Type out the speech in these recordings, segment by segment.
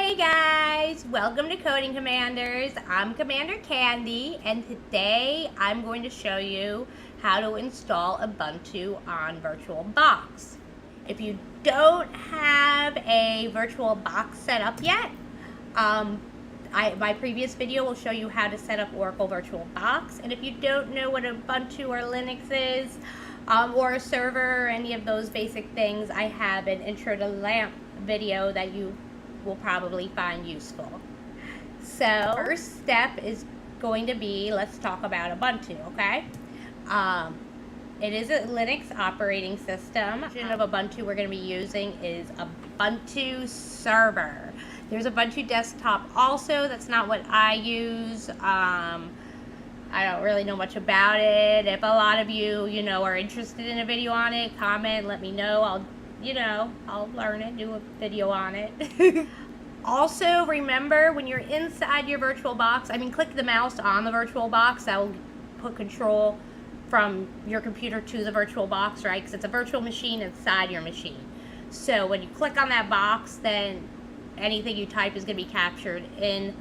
Hey guys, welcome to Coding Commanders. I'm Commander Candy, and today I'm going to show you how to install Ubuntu on VirtualBox. If you don't have a VirtualBox set up yet, my previous video will show you how to set up Oracle VirtualBox. And if you don't know what Ubuntu or Linux is, or a server or any of those basic things, I have an intro to LAMP video that you will probably find useful. So first step is going to be, let's talk about Ubuntu, okay? It is a Linux operating system. The version of Ubuntu we're going to be using is Ubuntu Server. There's Ubuntu Desktop also. That's not what I use. I don't really know much about it. If a lot of you, are interested in a video on it, comment, let me know. I'll learn it, do a video on it. Also, remember, when you're inside your VirtualBox, click the mouse on the VirtualBox. That will put control from your computer to the VirtualBox, right? Because it's a virtual machine inside your machine. So when you click on that box, then anything you type is going to be captured in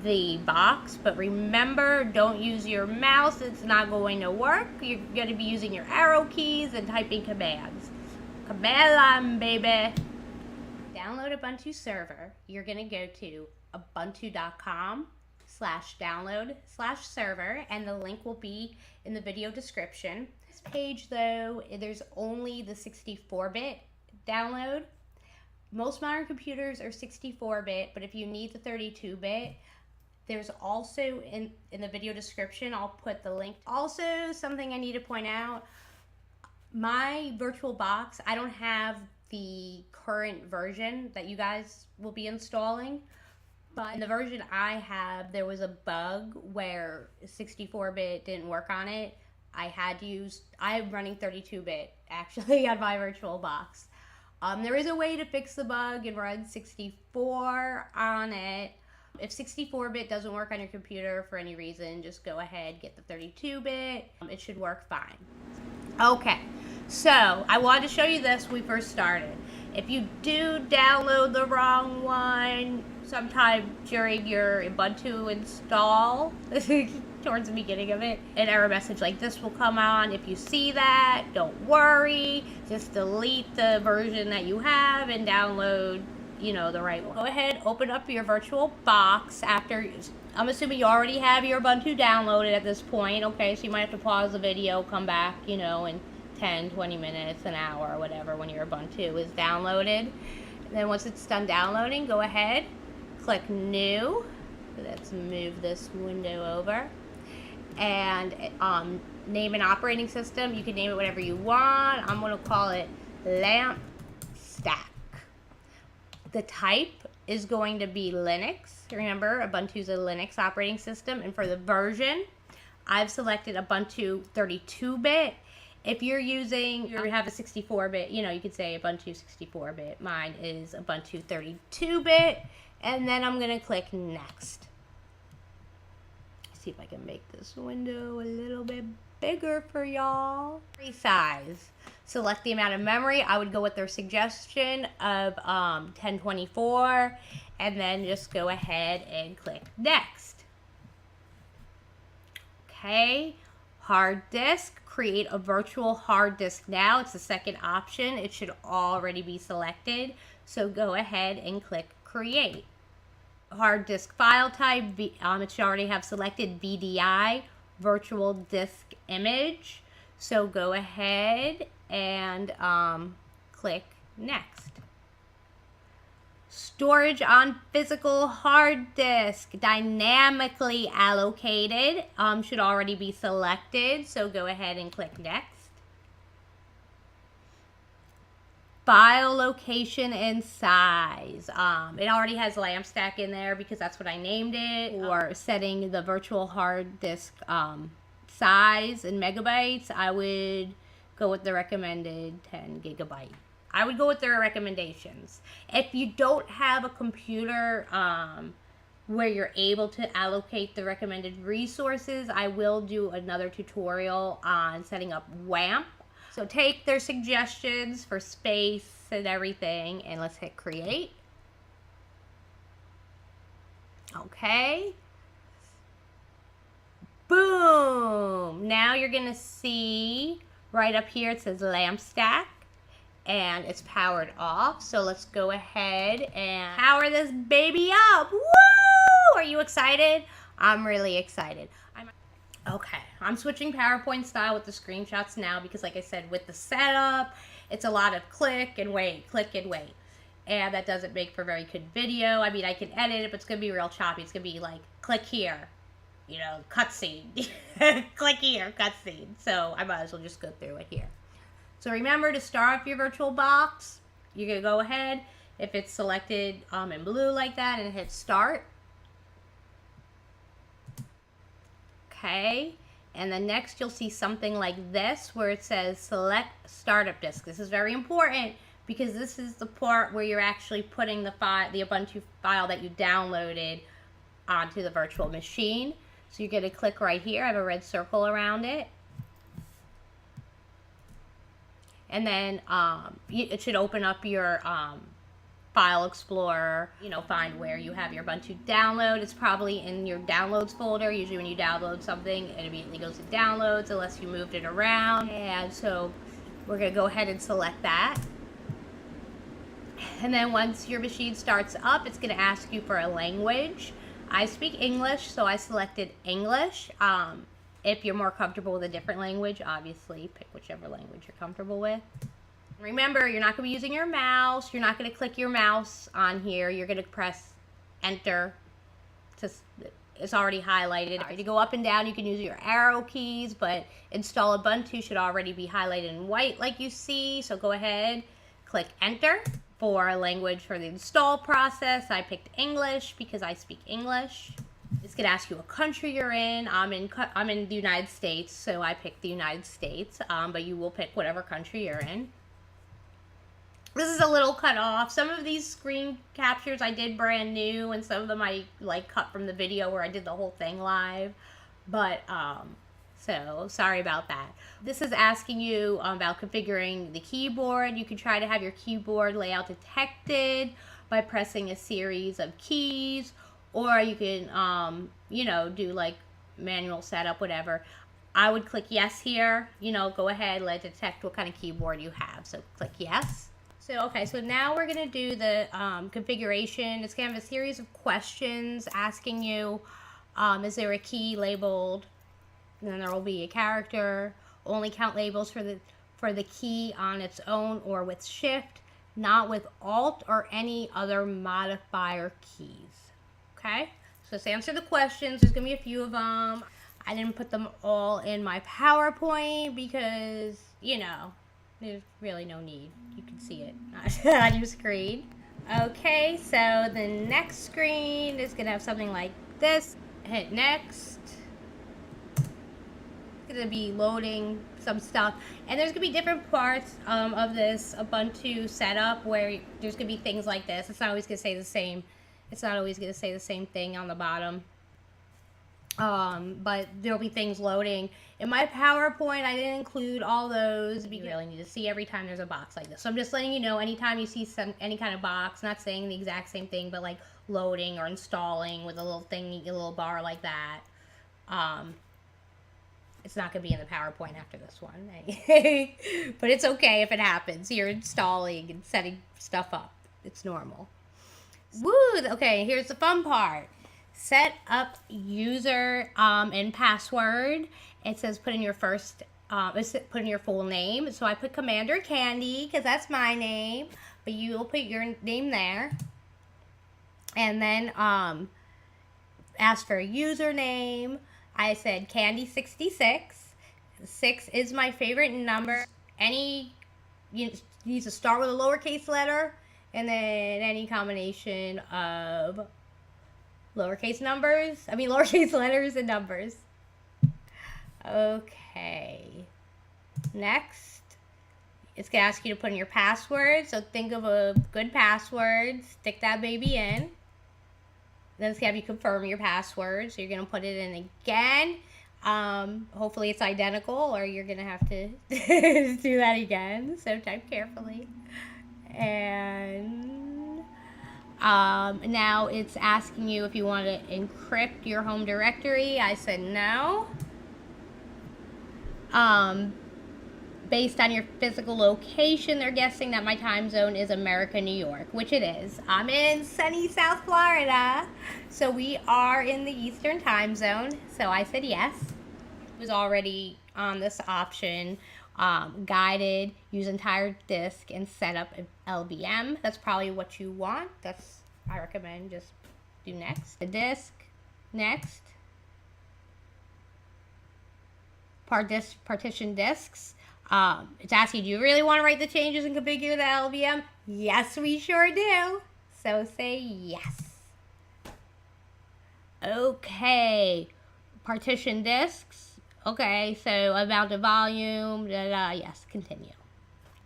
the box. But remember, don't use your mouse. It's not going to work. You're going to be using your arrow keys and typing commands. Command line, baby. Download Ubuntu Server. You're going to go to ubuntu.com/download/server, and the link will be in the video description. This page, though, there's only the 64-bit download. Most modern computers are 64-bit, but if you need the 32-bit, there's also in the video description, I'll put the link. Also, something I need to point out, my VirtualBox, I don't have the current version that you guys will be installing, but in the version I have, there was a bug where 64-bit didn't work on it. I'm running 32-bit actually on my VirtualBox. There is a way to fix the bug and run 64 on it. If 64-bit doesn't work on your computer for any reason, just go ahead, get the 32-bit. It should work fine. Okay, so I wanted to show you this when we first started. If you do download the wrong one sometime during your Ubuntu install, towards the beginning of it, an error message like this will come on. If you see that, don't worry. Just delete the version that you have and download, the right one. Go ahead, open up your VirtualBox after, I'm assuming you already have your Ubuntu downloaded at this point, okay? So you might have to pause the video, come back, in 10, 20 minutes, an hour, or whatever, when your Ubuntu is downloaded. And then once it's done downloading, go ahead, click New. Let's move this window over. And name an operating system. You can name it whatever you want. I'm going to call it LAMP Stack. The type is going to be Linux. Remember, Ubuntu's a Linux operating system. And for the version, I've selected Ubuntu 32-bit. If you have a 64-bit, you could say Ubuntu 64-bit. Mine is Ubuntu 32-bit. And then I'm going to click Next. See if I can make this window a little bit bigger for y'all. Size. Select the amount of memory. I would go with their suggestion of 1024, and then just go ahead and click Next. Okay, hard disk. Create a virtual hard disk now. It's the second option. It should already be selected. So go ahead and click Create. Hard disk file type, it should already have selected VDI, virtual disk image. So go ahead and click Next. Storage on physical hard disk, dynamically allocated, should already be selected. So go ahead and click Next. File location and size. It already has LAMP stack in there because that's what I named it. Or setting the virtual hard disk size in megabytes, I would go with the recommended 10 gigabyte. I would go with their recommendations. If you don't have a computer where you're able to allocate the recommended resources, I will do another tutorial on setting up WAMP. So take their suggestions for space and everything, and let's hit create. Okay. Boom. Now you're going to see right up here it says lamp stack. And it's powered off. So let's go ahead and power this baby up. Woo! Are you excited? I'm really excited. Okay, I'm switching PowerPoint style with the screenshots now because like I said, with the setup, it's a lot of click and wait. And that doesn't make for very good video. I mean, I can edit it, but it's going to be real choppy. It's going to be like, click here, you know, cutscene. Click here, cutscene. So I might as well just go through it here. So remember to start up your VirtualBox. You're going to go ahead, if it's selected in blue like that, and hit start. Okay, and then next you'll see something like this where it says select startup disk. This is very important because this is the part where you're actually putting the Ubuntu file that you downloaded onto the virtual machine. So you're going to click right here. I have a red circle around it. And then it should open up your File Explorer, you know, find where you have your Ubuntu download. It's probably in your downloads folder. Usually when you download something, it immediately goes to downloads unless you moved it around. And so we're going to go ahead and select that. And then once your machine starts up, it's going to ask you for a language. I speak English, so I selected English. If you're more comfortable with a different language, obviously pick whichever language you're comfortable with. Remember, you're not going to be using your mouse. You're not going to click your mouse on here. You're going to press enter. It's already highlighted. If you go up and down, you can use your arrow keys, but install Ubuntu should already be highlighted in white like you see. So go ahead, click enter. For a language for the install process, I picked English because I speak English. It's going to ask you what country you're in. I'm in the United States, so I picked the United States, but you will pick whatever country you're in. This is a little cut off. Some of these screen captures I did brand new, and some of them I like cut from the video where I did the whole thing live. But, so sorry about that. This is asking you about configuring the keyboard. You can try to have your keyboard layout detected by pressing a series of keys, or you can, you know, do like manual setup, whatever. I would click yes here. You know, go ahead, let it detect what kind of keyboard you have. So click yes. So, okay, so now we're going to do the configuration. It's going to have a series of questions asking you, is there a key labeled? And then there will be a character. Only count labels for the key on its own or with shift, not with alt or any other modifier keys. Okay, so let's answer the questions. There's going to be a few of them. I didn't put them all in my PowerPoint because, you know, there's really no need. You can see it on your screen. Okay, so the next screen is going to have something like this. Hit next. It's going to be loading some stuff. And there's going to be different parts of this Ubuntu setup where there's going to be things like this. It's not always going to say the same. It's not always going to say the same thing on the bottom. But there'll be things loading. In my PowerPoint, I didn't include all those because you really need to see every time there's a box like this. So I'm just letting you know, anytime you see any kind of box, not saying the exact same thing, but like loading or installing with a little thing, a little bar like that, it's not going to be in the PowerPoint after this one. But it's okay if it happens. You're installing and setting stuff up. It's normal. Woo! Okay, here's the fun part. Set up user and password. It says put in your put in your full name. So I put Commander Candy because that's my name, but you will put your name there. And then ask for a username. I said Candy66. 6 is my favorite number. You need to start with a lowercase letter, and then any combination of lowercase letters and numbers. Okay. Next, it's going to ask you to put in your password. So think of a good password. Stick that baby in. Then it's going to have you confirm your password. So you're going to put it in again. Hopefully it's identical, or you're going to have to do that again. So type carefully. And Now it's asking you if you want to encrypt your home directory. I said no. Based on your physical location, they're guessing that my time zone is America, New York, which it is. I'm in sunny South Florida, so we are in the Eastern time zone, so I said yes. It was already on this option, guided, use entire disk, and set up an LBM. That's probably what you want. I recommend just do next. The disk, next. Partition disks. It's asking, do you really want to write the changes and configure the LVM? Yes, we sure do. So say yes. Okay. Partition disks. Okay, so amount of volume. Yes, continue.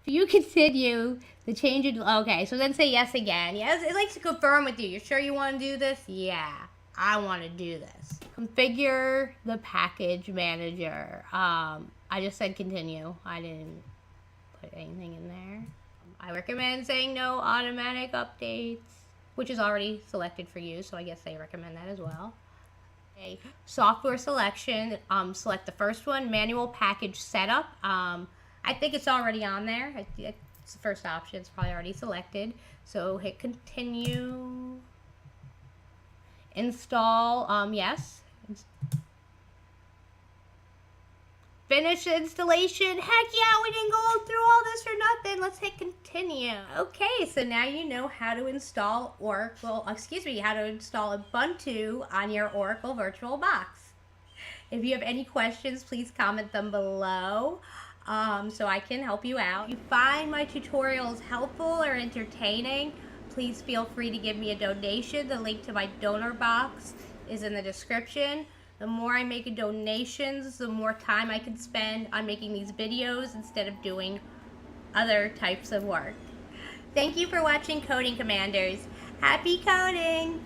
If you continue, the change in, okay, so then say yes again. Yes, it likes to confirm with you. You're sure you want to do this? Yeah, I want to do this. Configure the package manager. I just said continue. I didn't put anything in there. I recommend saying no automatic updates, which is already selected for you, so I guess they recommend that as well. Okay. Software selection, select the first one, manual package setup. I think it's already on there. It's the first option. It's probably already selected. So hit continue. Install, yes. Finish the installation. Heck yeah, we didn't go through all this for nothing. Let's hit continue. Okay, so now you know how to install how to install Ubuntu on your Oracle VirtualBox. If you have any questions, please comment them below so I can help you out. If you find my tutorials helpful or entertaining, please feel free to give me a donation. The link to my DonorBox is in the description. The more I make donations, the more time I can spend on making these videos instead of doing other types of work. Thank you for watching Coding Commanders. Happy coding!